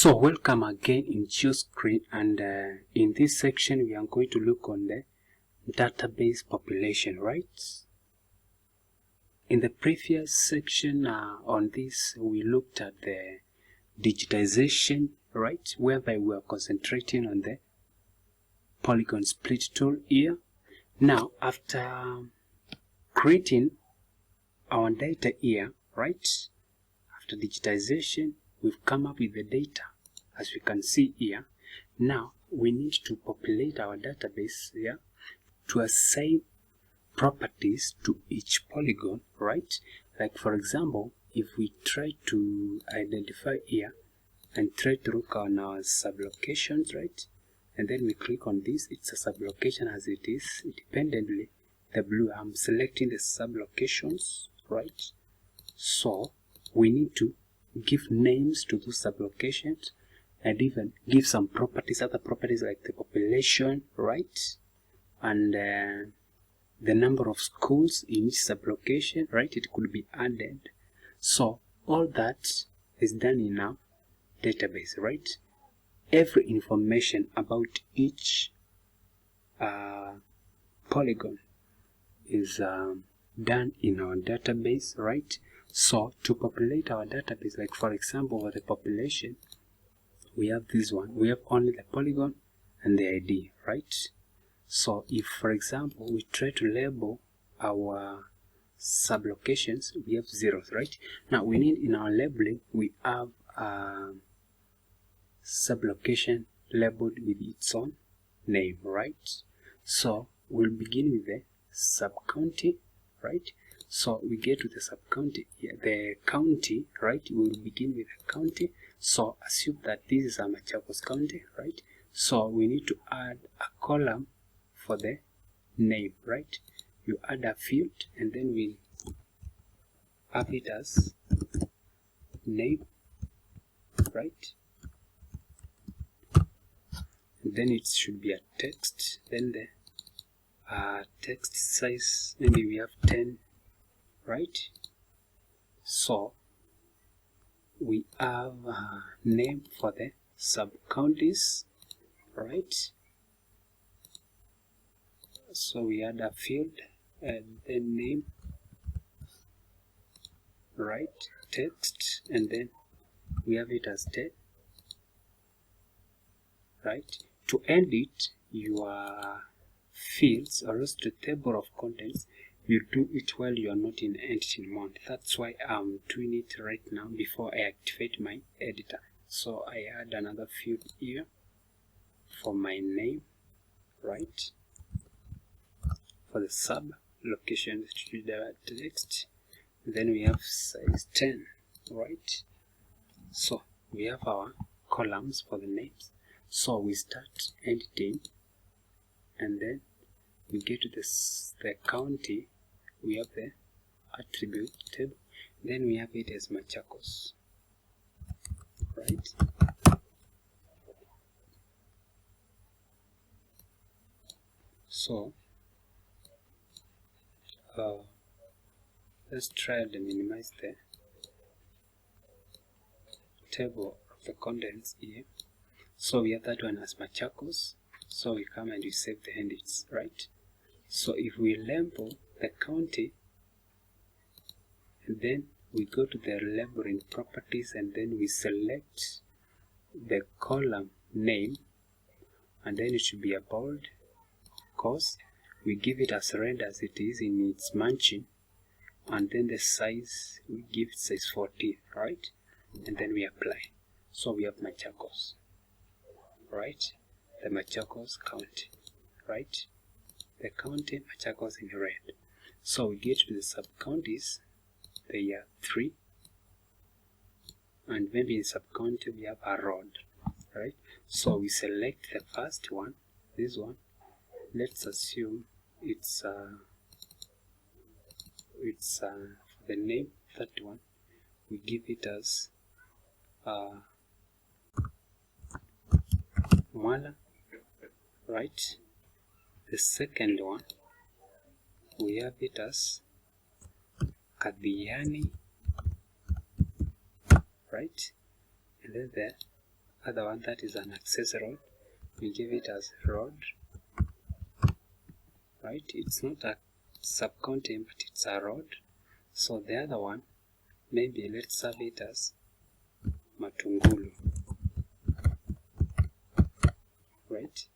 So welcome again in GeoScreen, and in this section we are going to look on the database population, right? In the previous section on this we looked at the digitization, right, whereby we are concentrating on the polygon split tool here. Now after creating our data here, right, after digitization we've come up with the data as we can see here. Now we need to populate our database here to assign properties to each polygon, right? Like for example, if we try to identify here and try to look on our sublocations, right, and then we click on this, it's a sublocation as it is independently. The blue, I'm selecting the sublocations, right? So we need to give names to those sublocations and even give some properties, other properties like the population, right, and the number of schools in each sublocation, right, it could be added. So all that is done in our database, right? Every information about each polygon is done in our database, right? So to populate our database, like for example for the population, we have this one, we have only the polygon and the ID, right? So if for example we try to label our sublocations, we have zeros, right? Now we need, in our labeling, we have sublocation labeled with its own name, right? So we'll begin with the sub-county, right? So we get to the sub-county here, the county, right? We'll begin with the county. So assume that this is a Machakos County, right? So we need to add a column for the name, right? You add a field and then we have it as name, right? And then it should be a text. Then the text size, maybe we have 10, right? So we have a name for the sub-counties, right? So we add a field and then name, right, text, and then we have it as 10, right? To end it, your fields or else the table of contents, you do it while you are not in editing mode. That's why I'm doing it right now before I activate my editor. So I add another field here for my name, right? For the sub location, it should be the text. Then we have size 10, right? So we have our columns for the names. So we start editing and then we get to the county. We have the attribute table. Then we have it as Machakos, right? So let's try to minimize the table of the contents here. So we have that one as Machakos. So we come and we save the edits, right? So if we label the county and then we go to the labeling properties and then we select the column name, and then it should be a bold, of course. We give it as red as it is in its margin, and then the size, we give it size 14, right? And then we apply. So we have Machakos, right? The Machakos county, right? The county Machakos in red. So we get to the sub-counties, they are 3, and maybe in sub-county we have a road, right? So we select the first one, this one. Let's assume it's the name, that one. We give it as Mwala, right? The second one, we have it as Kadiani, right? And then the other one that is an access road, we give it as road, right? It's not a sub-county, but it's a road. So the other one, maybe let's have it as Matungulu, right?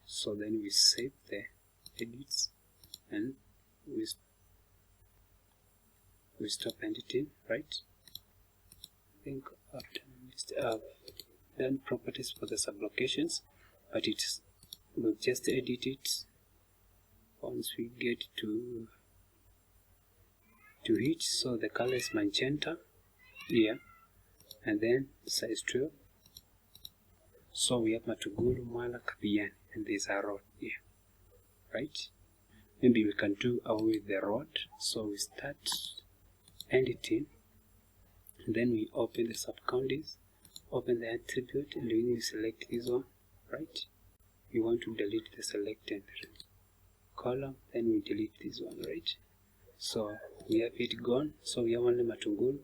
So then we save the edits and we stop editing, right? I think I've done properties for the sublocations, but we'll just edit it once we get to it. So the color is magenta here, and then size 12. So we have Matungulu, Mwala, Kabiani, and there's a road here, right? Maybe we can do away with the road. So we start editing, and then we open the sub-counties, open the attribute, and then we select this one, right? We want to delete the selected column, then we delete this one, right? So we have it gone. So we have only Matungulu,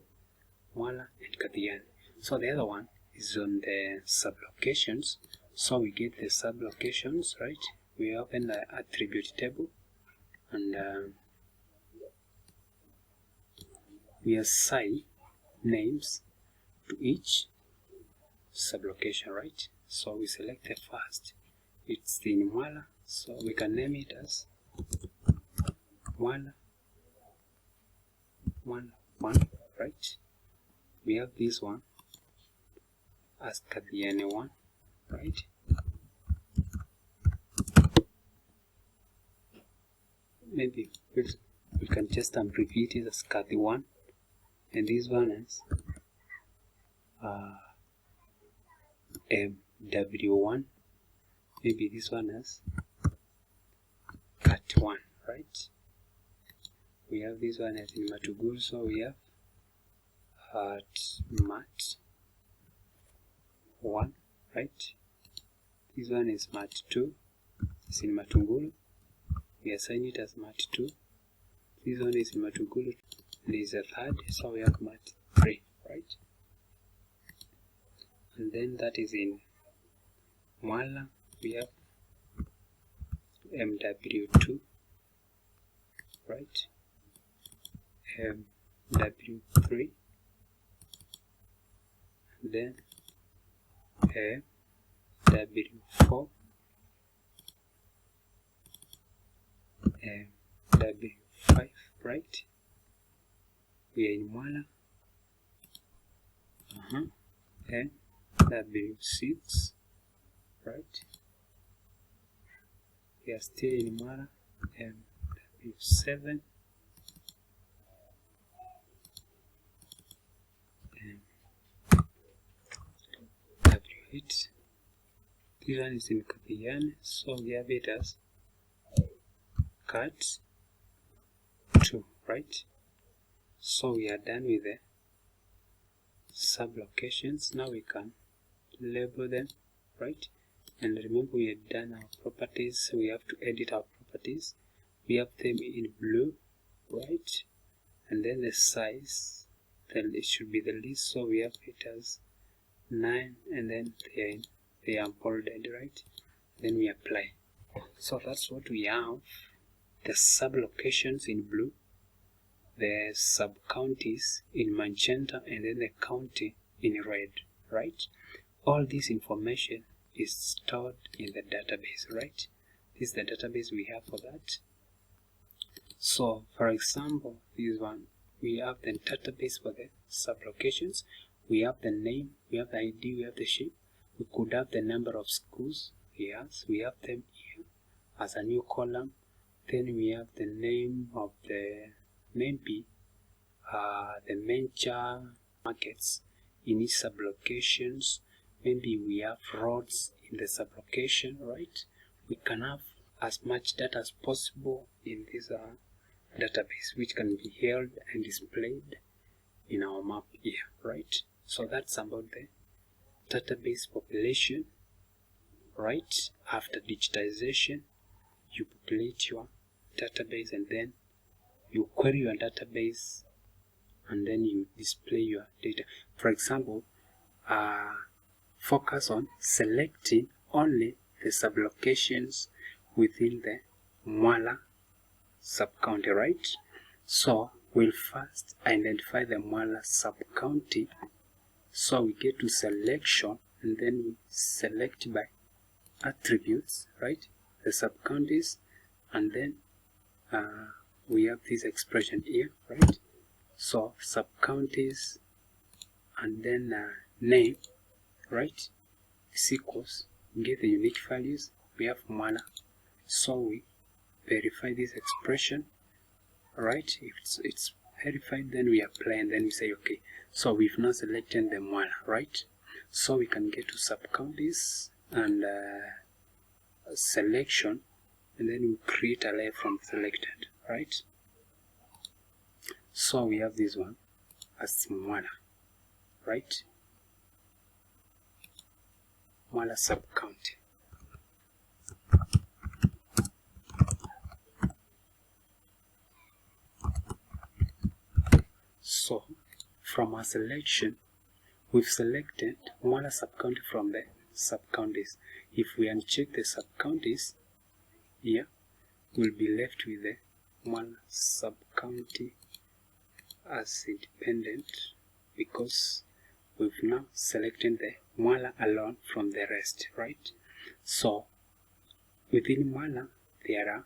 Mwala, and Kabiani. So the other one is on the sublocations. So we get the sublocations, right? We open the attribute table, and we assign names to each sublocation, right? So we select the first. It's in Mwala, so we can name it as Mwala 1, right? We have this one as Kabiani 1, right? Maybe we can just abbreviate it as Kadi 1, and this one is MW1. Maybe this one is Cat 1, right? We have this one as in Matungulu, so we have Mat 1, right? This one is Mat 2, it's in Matungulu. We assign it as Mat 2. This one is in Matungulu. There is a third, so we have Mat 3, right? And then that is in Mwala. We have MW2, right? MW3, and then MW4, MW5, right? We are in Mwala. MW6, right? We are still in Mwala. MW7, MW8. This one is in Kabiani, so we have it as Cat 2, right? So we are done with the sublocations. Now we can label them, right? And remember, we had done our properties. We have to edit our properties. We have them in blue, right? And then the size, then it should be the list. So we have it as 9, and then they are bolded, right? Then we apply. So that's what we have. The sublocations in blue, the sub-counties in magenta, and then the county in red, right? All this information is stored in the database, right? This is the database we have for that. So, for example, this one, we have the database for the sublocations. We have the name, we have the ID, we have the shape. We could have the number of schools. Yes, we have them here as a new column. Then we have the name of the, maybe the major markets in each sublocations. Maybe we have roads in the sublocation, right? We can have as much data as possible in this database, which can be held and displayed in our map here, right? So that's about the database population, right? After digitization, you populate your database, and then you query your database, and then you display your data. For example, focus on selecting only the sublocations within the Mwala sub-county, right? So we'll first identify the Mwala sub-county. So we get to selection and then we select by attributes, right? The sub-counties, and then we have this expression here, right? So sub-counties and then name, right, is equals, get the unique values, we have Mwala. So we verify this expression, right? If it's verified, then we apply and then we say okay. So we've now selected the Mwala, right? So we can get to sub-counties and selection, and then we create a layer from selected, right? So we have this one as Mwala, right? Mwala sub-county. So from our selection, we've selected Mwala sub-county from the sub-counties. If we uncheck the sub-counties here, we'll be left with the Mwala sub-county as independent, because we've now selected the Mwala alone from the rest, right? So within Mwala there are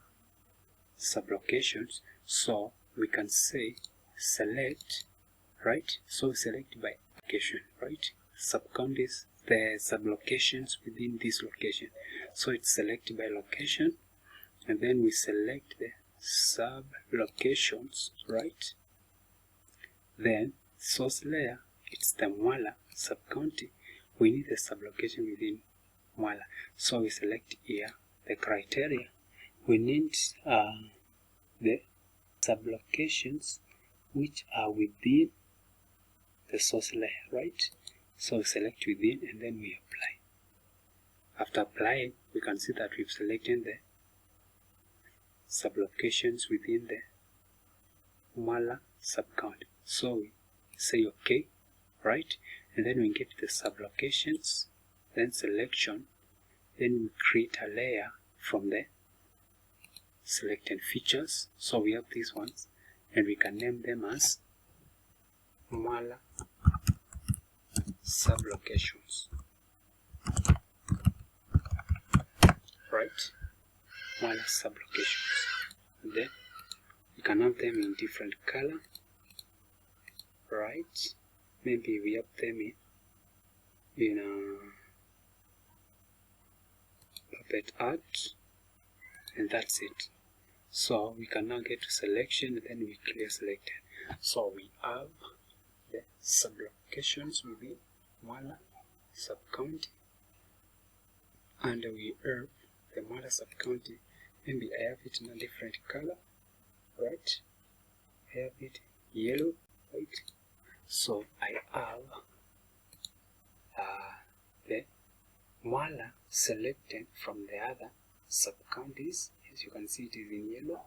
sublocations, so we can say select, right? So select by location, right? Sub-counties, the sublocations within this location. So it's select by location, and then we select the sublocations, right? Then source layer, it's the Mwala sub-county. We need the sublocation within Mwala. So we select here the criteria. We need the sublocations which are within the source layer, right? So we select within and then we apply. After applying, we can see that we've selected the sublocations within the Mwala sub-county. So we say okay, right? And then we get the sublocations, then selection, then we create a layer from the selected features. So we have these ones, and we can name them as Mwala sublocations, right? Mwala sublocations. And then we can have them in different color, right? Maybe we have them in puppet art, and that's it. So we can now get to selection and then we clear selected. So we have the sublocations within Mwala sub-county, and we have the Mwala sub-county. Maybe I have it in a different color, right? I have it yellow, right? So I have the Mwala selected from the other sub-counties. As you can see, it is in yellow,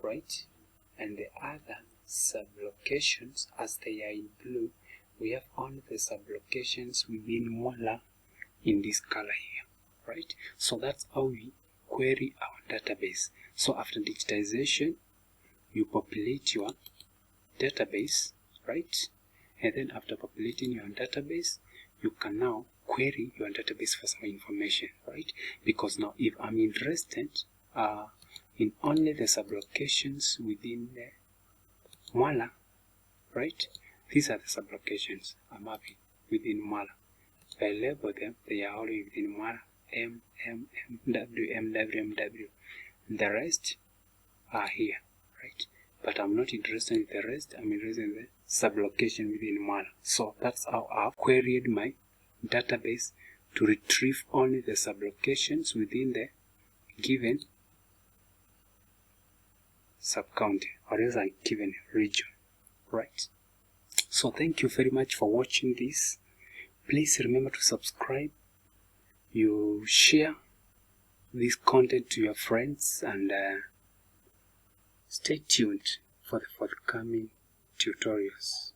right? And the other sublocations, as they are in blue, we have only the sublocations within Mwala in this color here, right? So that's how we query our database. So after digitization, you populate your database, right? And then after populating your database, you can now query your database for some information, right? Because now if I'm interested in only the sublocations within the Mwala, right? These are the sublocations I'm having within Mwala. If I label them, they are all within Mwala, M, M, M, W, M, W, M, W. And the rest are here, right? But I'm not interested in the rest, I'm interested in the sublocation within Mwala. So that's how I've queried my database to retrieve only the sublocations within the given sub-county or else a given region, right? So thank you very much for watching this. Please remember to subscribe, you share this content to your friends, and stay tuned for the forthcoming tutorials.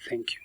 Thank you.